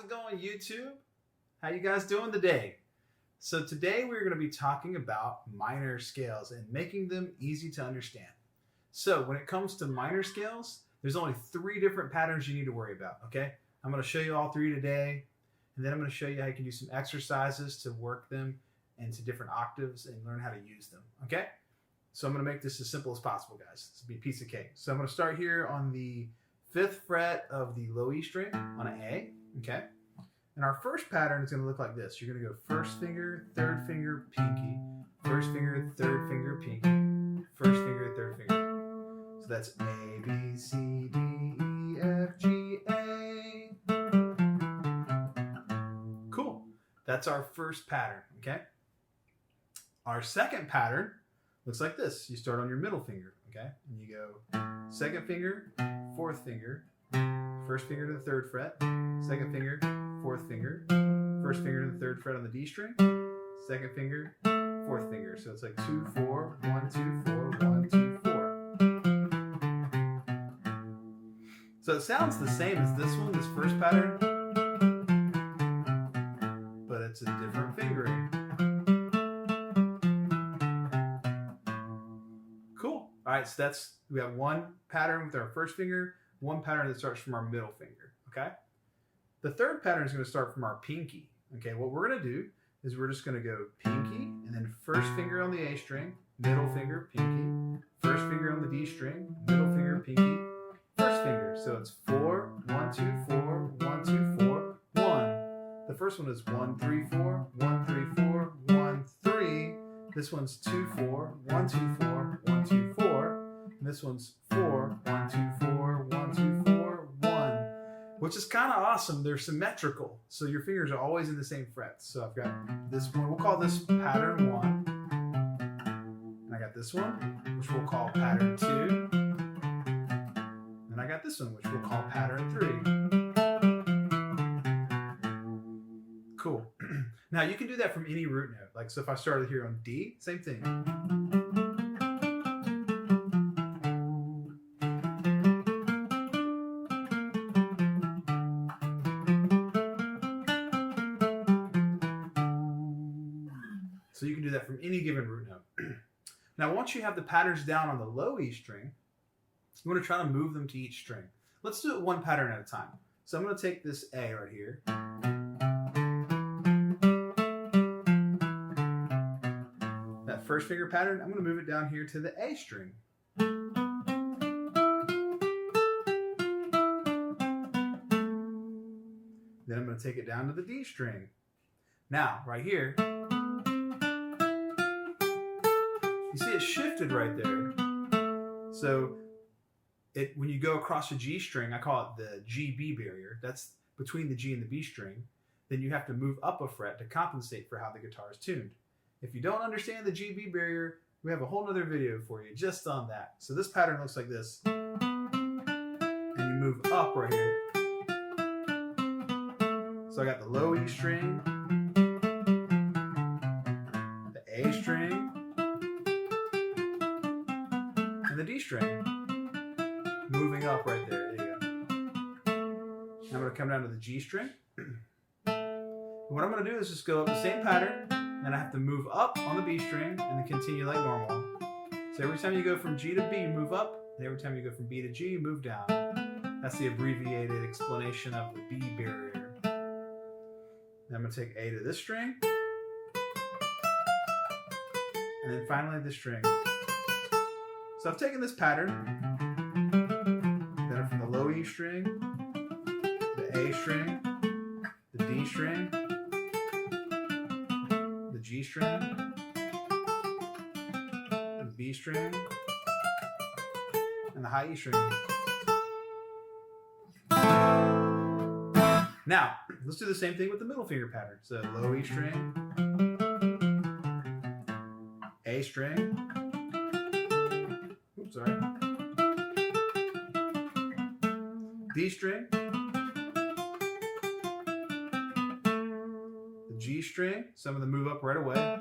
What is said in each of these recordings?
it going, YouTube? How you guys doing today? So today we're going to be talking about minor scales and making them easy to understand. So when it comes to minor scales, there's only 3 different patterns you need to worry about, okay? I'm going to show you all 3 today, and then I'm going to show you how you can do some exercises to work them into different octaves and learn how to use them, okay? So I'm going to make this as simple as possible, guys. This will be a piece of cake. So I'm going to start here on the 5th fret of the low E string on an A, okay? And our first pattern is going to look like this. You're going to go first finger, third finger, pinky, first finger, third finger, pinky, first finger, third finger. So that's A, B, C, D, E, F, G, A. Cool. That's our first pattern, okay? Our second pattern looks like this. You start on your middle finger, okay? And you go second finger, fourth finger, first finger to the 3rd fret, second finger, 4th finger, first finger to the 3rd fret on the D string, second finger, 4th finger. So it's like 2, 4, 1, 2, 4, 1, 2, 4. So it sounds the same as this one, this first pattern, but it's a different fingering. Cool. All right, so we have one pattern with our first finger, one pattern that starts from our middle finger, okay? The third pattern is going to start from our pinky, okay? What we're going to do is we're just going to go pinky, and then first finger on the A string, middle finger, pinky, first finger on the D string, middle finger, pinky, first finger. So it's 4, 1, 2, 4, 1, 2, 4, 1. The first one is 1, 3, 4, 1, 3, 4, 1, 3. This one's 2, 4, 1, 2, 4, 1, 2, 4. And this one's 4, 1, 2, 4, 1, 2, 4, 1. Which is kind of awesome. They're symmetrical. So your fingers are always in the same frets. So I've got this one. We'll call this pattern 1. And I got this one, which we'll call pattern 2. And I got this one, which we'll call pattern 3. Cool. Now you can do that from any root note. Like, so if I started here on D, same thing. So you can do that from any given root note. Now, once you have the patterns down on the low E string, you want to try to move them to each string. Let's do it one pattern at a time. So I'm going to take this A right here. That first finger pattern, I'm going to move it down here to the A string. Then I'm going to take it down to the D string. Now, right here, you see it shifted right there. So when you go across a G string, I call it the G-B barrier. That's between the G and the B string. Then you have to move up a fret to compensate for how the guitar is tuned. If you don't understand the G-B barrier, we have a whole other video for you just on that. So this pattern looks like this. And you move up right here. So I got the low E string, the A string, and the D string. Moving up right there. There you go. Now I'm going to come down to the G string. What I'm going to do is just go up the same pattern, then I have to move up on the B string and then continue like normal. So every time you go from G to B, you move up, and every time you go from B to G, you move down. That's the abbreviated explanation of the B barrier. Then I'm going to take A to this string, and then finally this string. So I've taken this pattern, then from the low E string, the A string, the D string, the G string, the B string, and the high E string. Now, let's do the same thing with the middle finger pattern. So low E string, A string, oops, sorry, D string, the G string, some of them move up right away,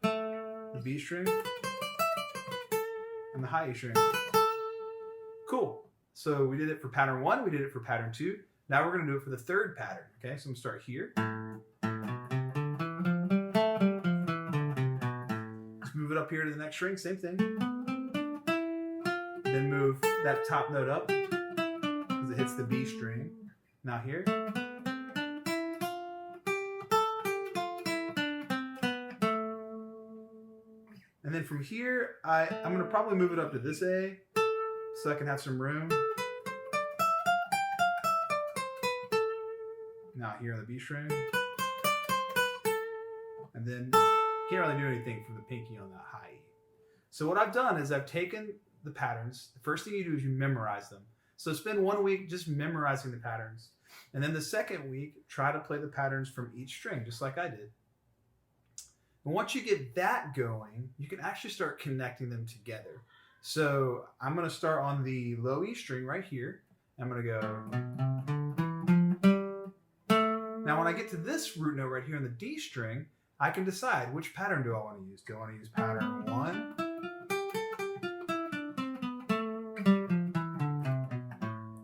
the B string, and the high E string. Cool. So we did it for pattern 1, we did it for pattern 2. Now we're going to do it for the third pattern. Okay, so I'm going to start here. Let's move it up here to the next string, same thing. Then move that top note up because it hits the B string. Now here. And then from here, I'm going to probably move it up to this A so I can have some room. Now here on the B string. And then can't really do anything for the pinky on the high E. So what I've done is I've taken the patterns. The first thing you do is you memorize them. So spend 1 week just memorizing the patterns. And then the second week, try to play the patterns from each string, just like I did. And once you get that going, you can actually start connecting them together. So I'm going to start on the low E string right here. I'm going to go. Now when I get to this root note right here on the D string, I can decide which pattern do I want to use. Do I want to use pattern 1?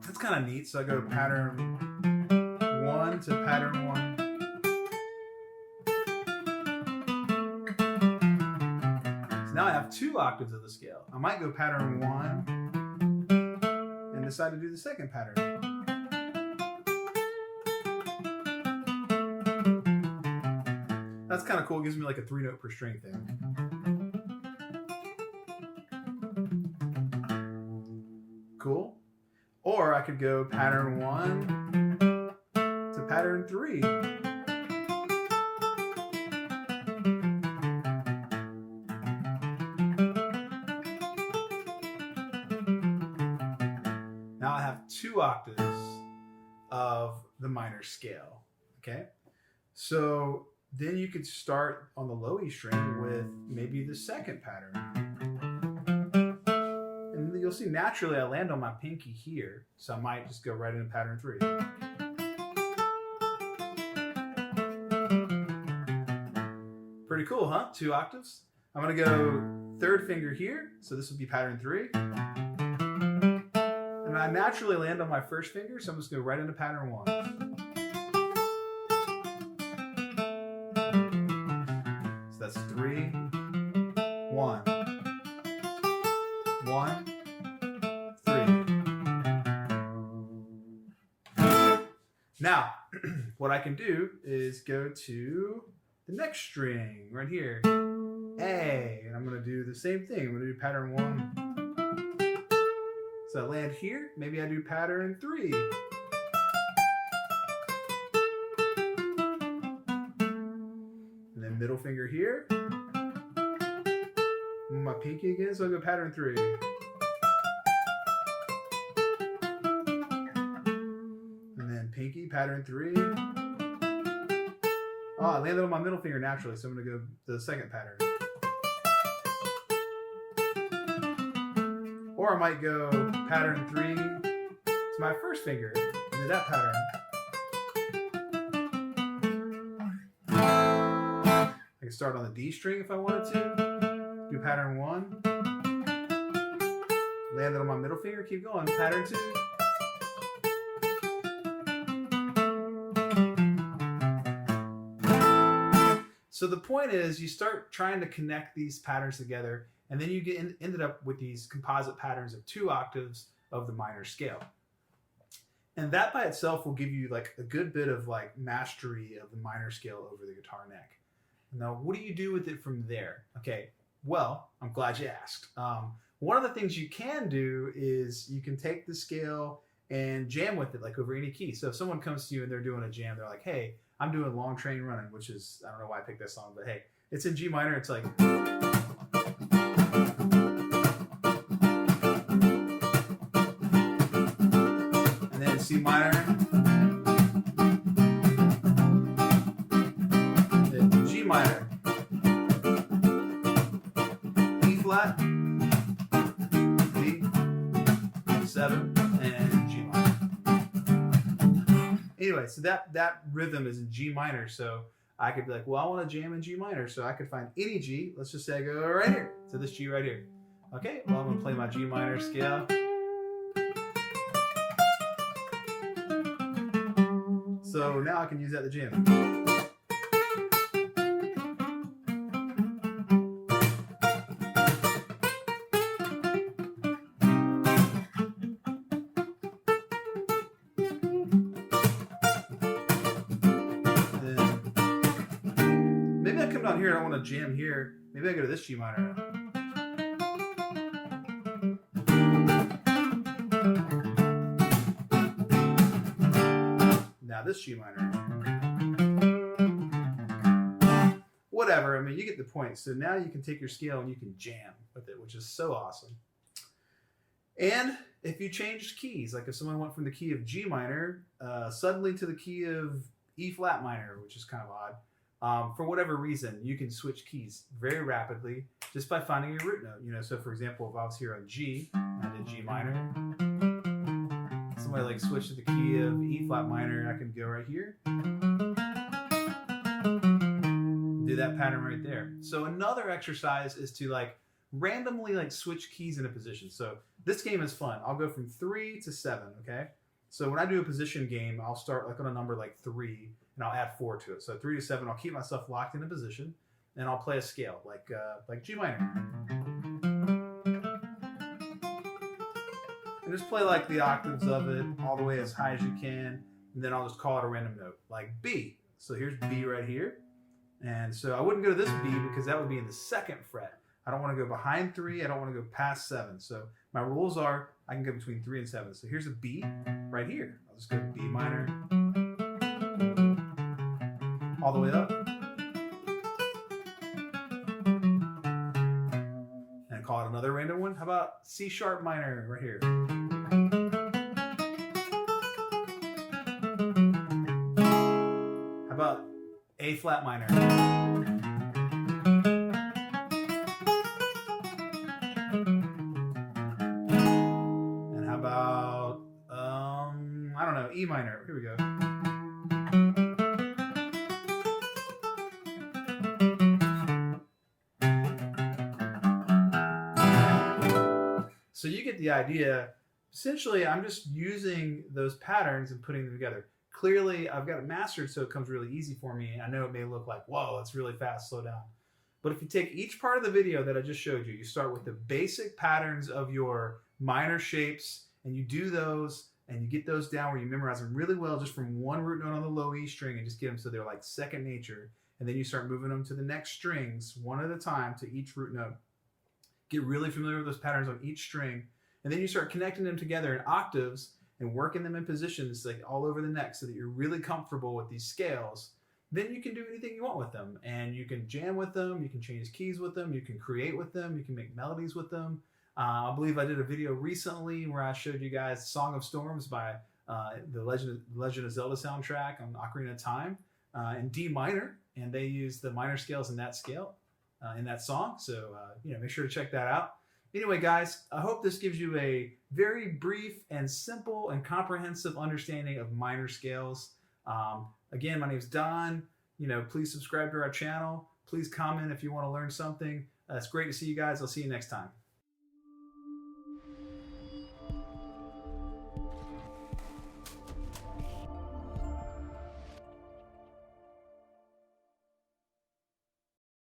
That's kind of neat. So I go pattern 1 to pattern 1. Now I have 2 octaves of the scale. I might go pattern 1 and decide to do the second pattern. That's kind of cool. It gives me like a 3-note per string thing. Cool. Or I could go pattern 1 to pattern 3. Now I have 2 octaves of the minor scale, okay? So then you could start on the low E string with maybe the second pattern. And you'll see naturally I land on my pinky here, so I might just go right into pattern 3. Pretty cool, huh? 2 octaves. I'm gonna go third finger here, so this would be pattern 3. And I naturally land on my first finger, so I'm just going to go right into pattern 1. So that's 3, 1, 1, 3. Now, what I can do is go to the next string right here, A, and I'm going to do the same thing. I'm going to do pattern 1. So I land here, maybe I do pattern 3. And then middle finger here. And my pinky again, so I'll go pattern 3. And then pinky, pattern 3. Oh, I landed on my middle finger naturally, so I'm going to go to the second pattern. Or I might go pattern 3 to my first finger, and do that pattern. I can start on the D string if I wanted to, do pattern 1, land it on my middle finger, keep going, pattern 2. So the point is you start trying to connect these patterns together, and then you ended up with these composite patterns of 2 octaves of the minor scale. And that by itself will give you like a good bit of like mastery of the minor scale over the guitar neck. Now, what do you do with it from there? Okay, well, I'm glad you asked. One of the things you can do is you can take the scale and jam with it like over any key. So if someone comes to you and they're doing a jam, they're like, hey, I'm doing Long Train Running, which is, I don't know why I picked this song, but hey, it's in G minor. It's like, and then C minor, then G minor, E flat, B, 7, and G minor. Anyway, so that rhythm is in G minor, so I could be like, well, I want to jam in G minor, so I could find any G. Let's just say I go right here, so this G right here. Okay, well, I'm going to play my G minor scale. So now I can use that to jam. Maybe I come down here and I want to jam here. Maybe I go to this G minor. Now this G minor. Whatever, I mean, you get the point. So now you can take your scale and you can jam with it, which is so awesome. And if you changed keys, like if someone went from the key of G minor suddenly to the key of E flat minor, which is kind of odd, for whatever reason, you can switch keys very rapidly just by finding your root note. You know, so for example, if I was here on G, I did G minor. Somebody like switch to the key of E flat minor, I can go right here. Do that pattern right there. So another exercise is to like randomly like switch keys in a position. So this game is fun. I'll go from 3 to 7, okay? So when I do a position game, I'll start like on a number like 3 and I'll add 4 to it. So 3 to 7, I'll keep myself locked in a position and I'll play a scale like G minor. And just play like the octaves of it all the way as high as you can. And then I'll just call it a random note like B. So here's B right here. And so I wouldn't go to this B because that would be in the 2nd fret. I don't want to go behind 3. I don't want to go past 7. So my rules are I can go between 3 and 7. So here's a B right here. I'll just go to B minor all the way up. And call it another random one. How about C sharp minor right here? How about A flat minor? And how about, I don't know, E minor. Here we go. So you get the idea. Essentially, I'm just using those patterns and putting them together. Clearly, I've got it mastered, so it comes really easy for me. I know it may look like, whoa, it's really fast, slow down. But if you take each part of the video that I just showed you, you start with the basic patterns of your minor shapes, and you do those, and you get those down where you memorize them really well just from one root note on the low E string and just get them so they're like second nature. And then you start moving them to the next strings one at a time to each root note. Get really familiar with those patterns on each string. And then you start connecting them together in octaves and working them in positions like all over the neck so that you're really comfortable with these scales. Then you can do anything you want with them. And you can jam with them, you can change keys with them, you can create with them, you can make melodies with them. I believe I did a video recently where I showed you guys Song of Storms by the Legend of Zelda soundtrack on Ocarina of Time in D minor. And they use the minor scales in that scale, in that song. So, make sure to check that out. Anyway, guys, I hope this gives you a very brief and simple and comprehensive understanding of minor scales. Again, my name's Don. Please subscribe to our channel. Please comment if you want to learn something. It's great to see you guys. I'll see you next time.